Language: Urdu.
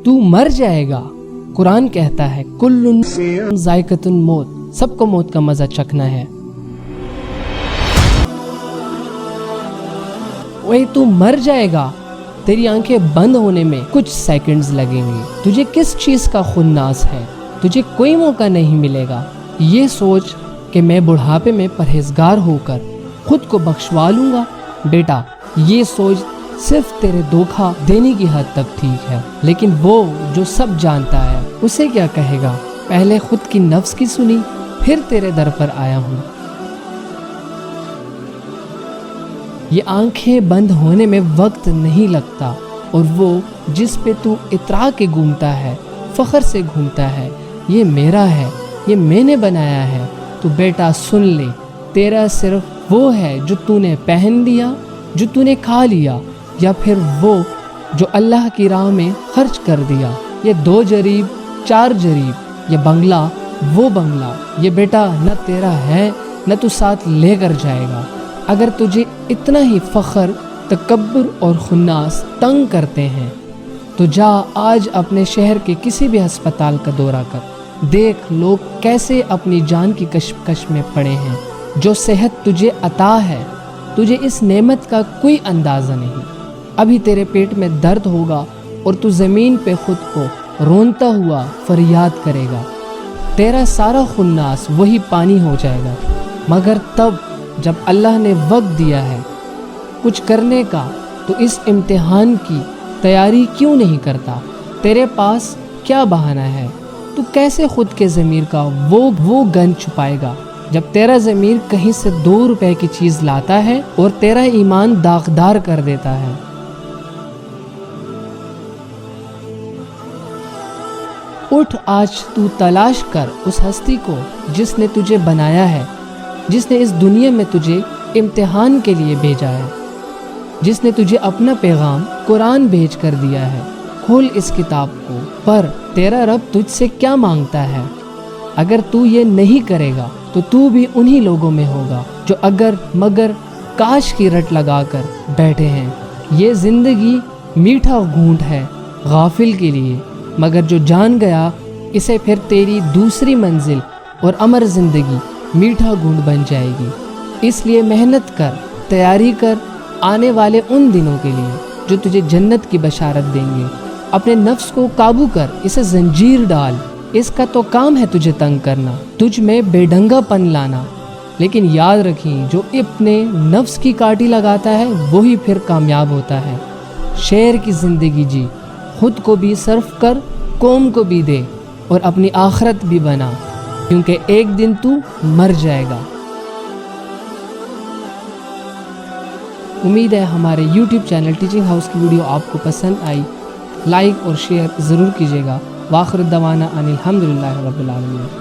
تو مر جائے گا. قرآن کہتا ہے کل ذائقۃ الموت، سب کو موت کا مزہ چکھنا ہے. وہی تو مر جائے گا، تیری آنکھیں بند ہونے میں کچھ سیکنڈز لگیں گے. تجھے کس چیز کا خناس ہے؟ تجھے کوئی موقع نہیں ملے گا. یہ سوچ کہ میں بڑھاپے میں پرہیزگار ہو کر خود کو بخشوا لوں گا. بیٹا یہ سوچ صرف تیرے دھوکہ دینے کی حد تک ٹھیک ہے، لیکن وہ جو سب جانتا ہے اسے کیا کہے گا؟ پہلے خود کی نفس کی سنی، پھر تیرے در پر آیا ہوں. یہ آنکھیں بند ہونے میں وقت نہیں لگتا، اور وہ جس پہ تو اترا کے گھومتا ہے، فخر سے گھومتا ہے، یہ میرا ہے، یہ میں نے بنایا ہے. تو بیٹا سن لے، تیرا صرف وہ ہے جو تو نے پہن لیا، جو تو نے کھا لیا، یا پھر وہ جو اللہ کی راہ میں خرچ کر دیا. یہ 2 جریب 4 جریب، یہ بنگلہ وہ بنگلہ، یہ بیٹا نہ تیرا ہے نہ تو ساتھ لے کر جائے گا. اگر تجھے اتنا ہی فخر، تکبر اور خناس تنگ کرتے ہیں تو جا آج اپنے شہر کے کسی بھی ہسپتال کا دورہ کر. دیکھ لوگ کیسے اپنی جان کی کشمکش میں پڑے ہیں. جو صحت تجھے عطا ہے، تجھے اس نعمت کا کوئی اندازہ نہیں. ابھی تیرے پیٹ میں درد ہوگا اور تو زمین پہ خود کو رونتا ہوا فریاد کرے گا. تیرا سارا خناس وہی پانی ہو جائے گا. مگر تب جب اللہ نے وقت دیا ہے کچھ کرنے کا، تو اس امتحان کی تیاری کیوں نہیں کرتا؟ تیرے پاس کیا بہانہ ہے؟ تو کیسے خود کے ضمیر کا وہ گن چھپائے گا جب تیرا ضمیر کہیں سے 2 روپے کی چیز لاتا ہے اور تیرا ایمان داغدار کر دیتا ہے؟ اٹھ آج تو تلاش کر اس ہستی کو جس نے تجھے بنایا ہے، جس نے اس دنیا میں تجھے امتحان کے لیے بھیجا ہے، جس نے تجھے اپنا پیغام قرآن بھیج کر دیا ہے. کھول اس کتاب کو، پر تیرا رب تجھ سے کیا مانگتا ہے؟ اگر تو یہ نہیں کرے گا تو تو بھی انہی لوگوں میں ہوگا جو اگر مگر کاش کی رٹ لگا کر بیٹھے ہیں. یہ زندگی میٹھا گھونٹ ہے غافل کے لیے، مگر جو جان گیا اسے پھر تیری دوسری منزل اور امر زندگی میٹھا گھونٹ بن جائے گی. اس لیے محنت کر، تیاری کر آنے والے ان دنوں کے لیے جو تجھے جنت کی بشارت دیں گے. اپنے نفس کو قابو کر، اسے زنجیر ڈال. اس کا تو کام ہے تجھے تنگ کرنا، تجھ میں بے ڈنگا پن لانا. لیکن یاد رکھیں جو اپنے نفس کی کاٹی لگاتا ہے وہی پھر کامیاب ہوتا ہے. شیر کی زندگی جی، خود کو بھی صرف کر، قوم کو بھی دے، اور اپنی آخرت بھی بنا، کیونکہ ایک دن تو مر جائے گا. امید ہے ہمارے YouTube چینل ٹیچنگ ہاؤس کی ویڈیو آپ کو پسند آئی. لائک اور شیئر ضرور کیجیے گا. وآخر دعوانا ان الحمدللہ رب العالمین.